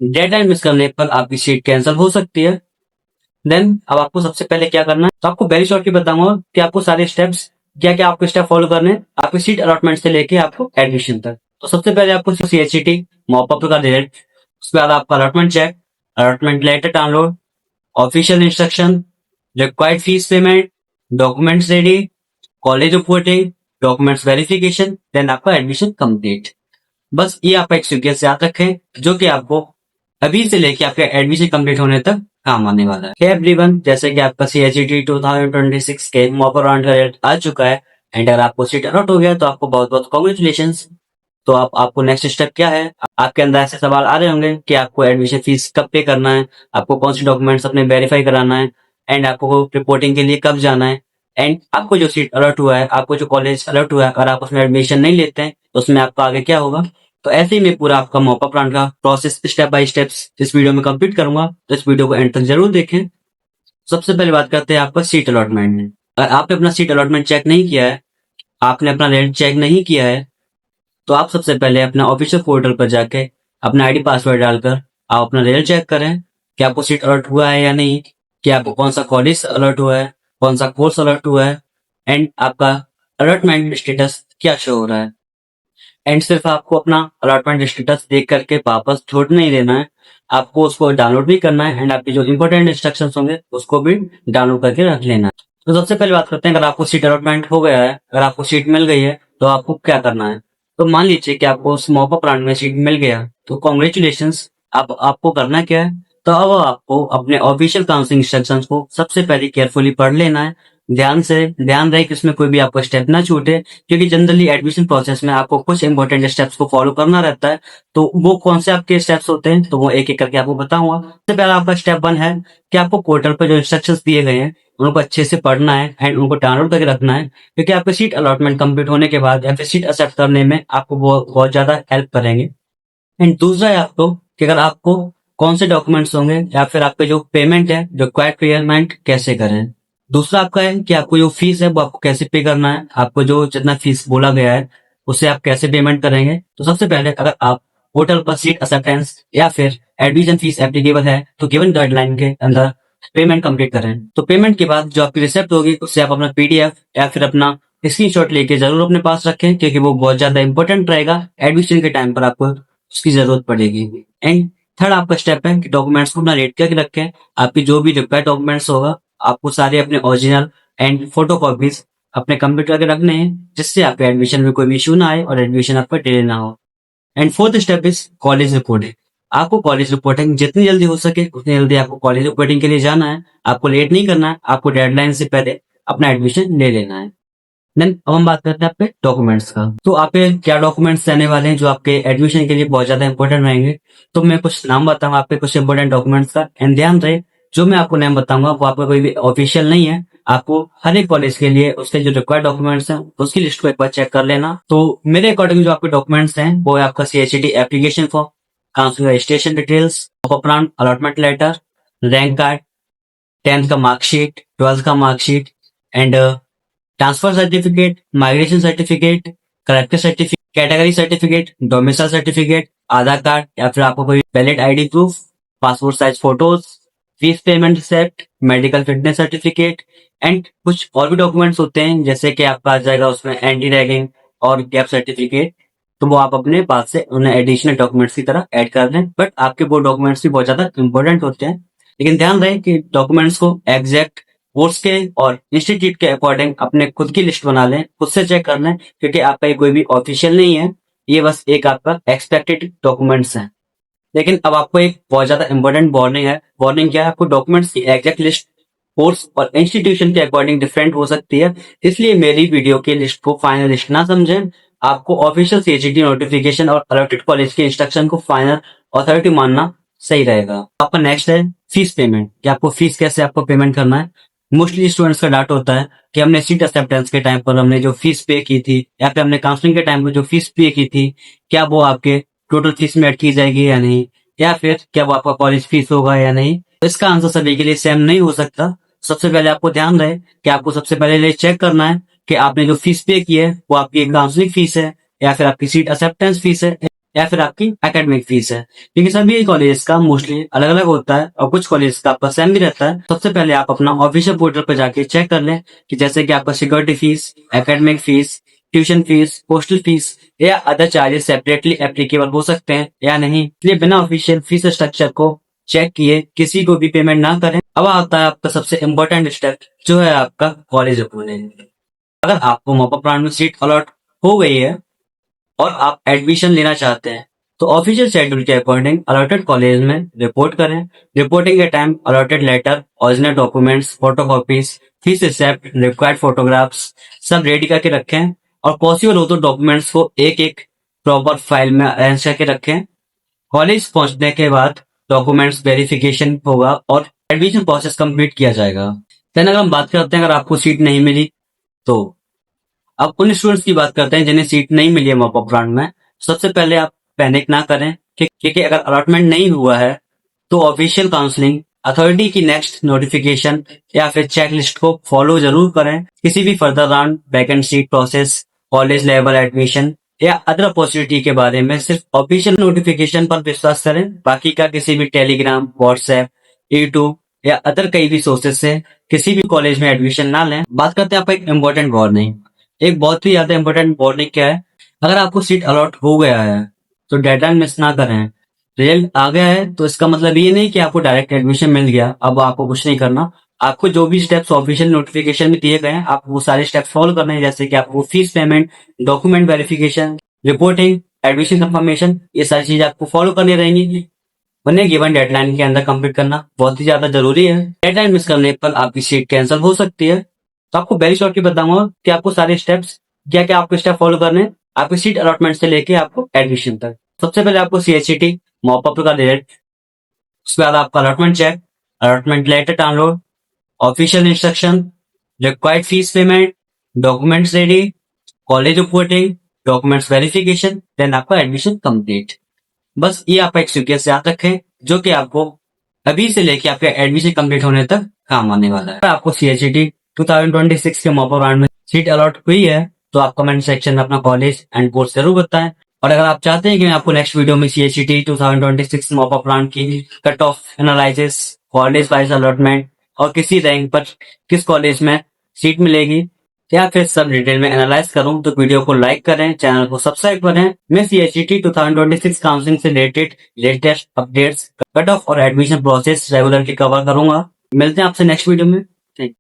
Deadline miss करने पर आपकी सीट कैंसिल हो सकती है। देन अब आपको सबसे पहले क्या करना है, तो आपको वेरी शॉर्टली बताऊंगा कि आपको सारे स्टेप्स क्या क्या आपको स्टेप फॉलो करने हैं आपकी सीट अलॉटमेंट से लेके आपको एडमिशन तक। तो सबसे पहले आपको CHCT मॉप अप का रिजल्ट, उसके बाद आपका allotment check, allotment letter download, official instruction, required fees payment, documents ready, college reporting, documents verification, then आपका एडमिशन कंप्लीट। बस ये आप एक सीक्वेंस याद रखें जो कि आपको अभी से लेके आपके एडमिशन कंप्लीट होने तक काम आने वाला है। एवरीवन, जैसे कि आपका CHET 2026 के मॉक राउंड का रिजल्ट आ चुका है एंड अगर आपको सीट अलॉट हो गया तो आपको बहुत बहुत कॉन्ग्रेचुलेशन। तो आपको नेक्स्ट स्टेप क्या है, आपके अंदर ऐसे सवाल आ रहे होंगे कि आपको एडमिशन फीस कब पे करना है, आपको कौन से डॉक्यूमेंट्स अपने वेरीफाई कराना है एंड आपको रिपोर्टिंग के लिए कब जाना है एंड आपको जो सीट अलॉट हुआ है, आपको जो कॉलेज अलॉट हुआ है, अगर आप उसमें एडमिशन नहीं लेते हैं तो उसमें आपका आगे क्या होगा। तो ऐसे ही मैं पूरा आपका मॉक अप राउंड का प्रोसेस स्टेप बाय स्टेप्स इस वीडियो में कंप्लीट करूंगा, तो इस वीडियो को एंड तक जरूर देखें। सबसे पहले बात करते हैं आपका सीट अलॉटमेंट में। अगर आपने अपना सीट अलॉटमेंट चेक नहीं किया है, आपने अपना रेंट चेक नहीं किया है, तो आप सबसे पहले अपना ऑफिशियल पोर्टल पर जाके अपना आईडी पासवर्ड डालकर आप अपना रिजल्ट चेक करें कि आपको सीट अलॉट हुआ है या नहीं, कि आपको कौन सा कॉलेज अलॉट हुआ है, कौन सा कोर्स अलॉट हुआ है एंड आपका अलॉटमेंट स्टेटस क्या शो हो रहा है। एंड सिर्फ आपको अपना अलॉटमेंट स्टेटस देख करके वापस छोड़ नहीं देना है, आपको उसको डाउनलोड भी करना है एंड आपके जो इंपॉर्टेंट इंस्ट्रक्शंस होंगे उसको भी डाउनलोड करके रख लेना है। तो सबसे पहले बात करते हैं, अगर आपको सीट अलॉटमेंट हो गया है, अगर आपको सीट मिल गई है तो आपको क्या करना है। तो मान लीजिए कि आपको उस मॉक अप राउंड में सीट मिल गया, तो कॉन्ग्रेचुलेशन। अब आपको करना क्या है, तो अब आपको अपने ऑफिशियल काउंसलिंग इंस्ट्रक्शंस को सबसे पहले केयरफुली पढ़ लेना है। ध्यान रहे कि इसमें कोई भी आपको स्टेप ना छूटे, क्योंकि जनरली एडमिशन प्रोसेस में आपको कुछ इंपॉर्टेंट स्टेप्स को फॉलो करना रहता है। तो वो कौन से आपके स्टेप्स होते हैं, तो वो एक एक करके आपको बताऊंगा। सबसे पहला आपका स्टेप 1 है कि आपको पोर्टल पर जो इंस्ट्रक्शंस दिए गए हैं उनको अच्छे से पढ़ना है एंड उनको डाउनलोड करके रखना है, क्योंकि आपकी सीट अलॉटमेंट कंप्लीट होने के बाद या फिर सीट एक्सेप्ट करने में आपको बहुत बहुत ज्यादा हेल्प करेंगे। एंड दूसरा है आपको कि अगर आपको कौन से डॉक्यूमेंट्स होंगे या फिर आपके जो पेमेंट है, जो रिक्वायर्ड पेमेंट कैसे करें। दूसरा आपका है कि आपको जो फीस है वो आपको कैसे पे करना है, आपको जो जितना फीस बोला गया है उससे आप कैसे पेमेंट करेंगे। तो सबसे पहले अगर आप पोर्टल पर सीट एक्सेप्टेंस या फिर एडमिशन फीस एप्लीकेबल है तो गिवन गाइडलाइन के अंदर पेमेंट कंप्लीट करें। तो पेमेंट के बाद जो आपकी रिसिप्ट होगी उससे आप अपना PDF या फिर अपना स्क्रीनशॉट लेके जरूर अपने पास रखें, क्योंकि वो बहुत ज्यादा इंपॉर्टेंट रहेगा एडमिशन के टाइम पर आपको उसकी जरूरत पड़ेगी। एंड थर्ड आपका स्टेप है कि डॉक्यूमेंट्स को अपना रेड करके रखें। आपकी जो भी रिक्वायर्ड डॉक्यूमेंट्स होगा आपको सारे अपने ओरिजिनल एंड फोटो कॉपीज अपने कंप्यूटर के रखने हैं, जिससे आपके एडमिशन में कोई भी इशू ना आए और एडमिशन आपका डिले ना हो। And fourth step is college reporting. आपको कॉलेज रिपोर्टिंग जितनी जल्दी हो सके उतनी जल्दी आपको कॉलेज रिपोर्टिंग के लिए जाना है। आपको लेट नहीं करना है, आपको डेडलाइन से पहले अपना एडमिशन ले लेना है। देन अब हम बात करते हैं आपके डॉक्यूमेंट्स का। तो आपके क्या डॉक्यूमेंट्स रहने वाले हैं जो आपके एडमिशन के लिए बहुत ज्यादा इंपॉर्टेंट रहेंगे। तो मैं कुछ नाम बताऊंगा आपके कुछ इंपॉर्टेंट डॉक्यूमेंट्स का, एंड ध्यान रहे जो मैं आपको नाम बताऊंगा वो आपका कोई भी ऑफिशियल नहीं है। आपको हर एक कॉलेज के लिए उसके जो रिक्वायर्ड डॉक्यूमेंट्स हैं उसकी लिस्ट को एक बार चेक कर लेना। तो मेरे अकॉर्डिंग जो आपके डॉक्यूमेंट्स हैं वो है आपका CHET application form, council registration details, allotment letter, rank card, 10th का मार्कशीट, 12th का marksheet and transfer certificate, migration certificate, character certificate, category certificate, domicile certificate, Aadhaar card या फिर आपको कोई valid ID proof, passport size photos, fees payment receipt, medical fitness certificate and कुछ और भी documents होते हैं, जैसे कि आपका आ जाएगा उसमें एंटी रैगिंग और गैप सर्टिफिकेट। तो वो आप अपने पास से उन्हें एडिशनल डॉक्यूमेंट्स की तरह ऐड कर दें, बट आपके वो डॉक्यूमेंट्स भी बहुत ज्यादा इंपॉर्टेंट होते हैं। लेकिन ध्यान रहे कि डॉक्यूमेंट्स को एग्जैक्ट कोर्स के और इंस्टीट्यूट के अकॉर्डिंग अपने खुद की लिस्ट बना लें, खुद से चेक कर लें, क्योंकि आपका ये कोई भी ऑफिशियल नहीं है, ये बस एक आपका एक्सपेक्टेड डॉक्यूमेंट्स है। लेकिन अब आपको एक बहुत ज्यादा इंपॉर्टेंट वार्निंग है। वार्निंग क्या है, आपको डॉक्यूमेंट्स की एग्जैक्ट लिस्ट कोर्स और इंस्टीट्यूशन के अकॉर्डिंग डिफरेंट हो सकती है, इसलिए मेरी वीडियो की लिस्ट को फाइनल लिस्ट ना समझें। आपको ऑफिशियल CHET नोटिफिकेशन और अलॉटेड कॉलेज के इंस्ट्रक्शन को फाइनल अथॉरिटी मानना सही रहेगा। आपका नेक्स्ट है फीस पेमेंट, कि आपको फीस कैसे आपको पेमेंट करना है। मोस्टली स्टूडेंट्स का डाउट होता है कि हमने सीट एक्सेप्टेंस के टाइम पर हमने जो फीस पे की थी या फिर हमने काउंसलिंग के टाइम पर जो फीस पे की थी, क्या वो आपके टोटल फीस में ऐड की जाएगी या नहीं, या फिर क्या वो आपका कॉलेज फीस होगा या नहीं। तो इसका आंसर सभी के लिए सेम नहीं हो सकता। सबसे पहले आपको ध्यान रहे कि आपको सबसे पहले चेक करना है कि आपने जो फीस पे की है वो आपकी काउंसलिंग फीस है या फिर आपकी सीट एक्सेप्टेंस फीस है या फिर आपकी एकेडमिक फीस है, क्योंकि सभी कॉलेज का मोस्टली अलग अलग होता है और कुछ कॉलेज का आपका सेम भी रहता है। सबसे पहले आप अपना ऑफिशियल पोर्टल पर जाके चेक कर लें कि जैसे कि आपका security fees, academic fees, tuition fees, hostel fees या अदर चार्जेस सेपरेटली एप्लीकेबल हो सकते हैं या नहीं। इसलिए बिना ऑफिशियल फीस स्ट्रक्चर को चेक किए किसी को भी पेमेंट ना करें। अब आता है आपका सबसे इम्पोर्टेंट स्टेप, जो है आपका कॉलेज अप्रूवल। अगर आपको मॉपअ प्लान में सीट अलॉट हो गई है और आप एडमिशन लेना चाहते हैं तो ऑफिशियल शेड्यूल के अकॉर्डिंग अलॉटेड कॉलेज में रिपोर्ट करें। रिपोर्टिंग के time allotted letter, original documents, photocopies, fees receipt, required photographs सब रेडी करके रखें और पॉसिबल हो तो डॉक्यूमेंट्स को एक एक प्रॉपर फाइल में अरेंज करके रखें। कॉलेज पहुंचने के बाद डॉक्यूमेंट्स वेरिफिकेशन होगा और एडमिशन प्रोसेस कंप्लीट किया जाएगा। देन अगर हम बात करते हैं अगर आपको सीट नहीं मिली तो अब उन स्टूडेंट्स की बात करते हैं जिन्हें सीट नहीं मिली है मॉपअप ब्रांड में। सबसे पहले आप पैनिक ना करें, क्योंकि अगर अलॉटमेंट नहीं हुआ है तो ऑफिशियल काउंसलिंग, अथॉरिटी की नेक्स्ट नोटिफिकेशन या फिर चेकलिस्ट को फॉलो जरूर करें। किसी भी further round, vacant seat process, college level admission या अदर अपॉर्चुनिटी के बारे में सिर्फ ऑफिशियल नोटिफिकेशन पर विश्वास करें। बाकी का किसी भी टेलीग्राम, व्हाट्सएप, यूट्यूब या अदर कई भी सोर्सेज से किसी भी कॉलेज में एडमिशन ना लें। बात करते हैं आपका एक इम्पोर्टेंट वार्निंग। एक बहुत ही ज्यादा इंपॉर्टेंट वार्निंग क्या है, अगर आपको सीट अलॉट हो गया है तो डेडलाइन मिस ना करें। रिजल्ट आ गया है तो इसका मतलब ये नहीं कि आपको डायरेक्ट एडमिशन मिल गया, अब आपको कुछ नहीं करना। आपको जो भी स्टेप्स ऑफिशियल नोटिफिकेशन में दिए गए हैं आप वो सारे स्टेप्स फॉलो करने हैं, जैसे कि आपको fees payment, document verification, reporting, admission confirmation, ये सारी चीजें आपको फॉलो करनी रहेंगी। उन्हें गिवन डेडलाइन के अंदर कंप्लीट करना बहुत ही ज्यादा जरूरी है। डेडलाइन मिस करने पर आपकी सीट कैंसिल हो सकती है। तो आपको वेरी शॉर्टली बताऊंगा कि आपको सारे स्टेप्स क्या क्या आपको स्टेप फॉलो करने हैं आपकी सीट अलॉटमेंट से लेके आपको एडमिशन तक। सबसे पहले आपको CHCT मॉपअप का रिजल्ट, उसके बाद आपका allotment check, allotment letter download, official instruction, required fees payment, documents ready, college reporting, documents verification, then आपका एडमिशन कंप्लीट। बस ये आप एक सीक्वेंस याद रखें जो कि आपको अभी से लेके आपके एडमिशन कंप्लीट होने तक काम आने वाला है। आपको CHCT 2026 के मॉपअप राउंड में सीट अलॉट हुई है तो आप कमेंट सेक्शन में अपना कॉलेज एंड कोर्स जरूर बताएं। और अगर आप चाहते हैं कि मैं आपको नेक्स्ट वीडियो में CHCT 2026 मॉपअप राउंड की cut off analysis, college wise allotment और किसी रैंक पर किस कॉलेज में सीट मिलेगी या फिर सब डिटेल में एनालाइज करूं तो वीडियो को लाइक करें, चैनल को सब्सक्राइब करें। मैं CHCT 2026 काउंसलिंग से related latest updates, cut off और एडमिशन प्रोसेस रेगुलरली कवर करूंगा। मिलते हैं आपसे नेक्स्ट वीडियो में।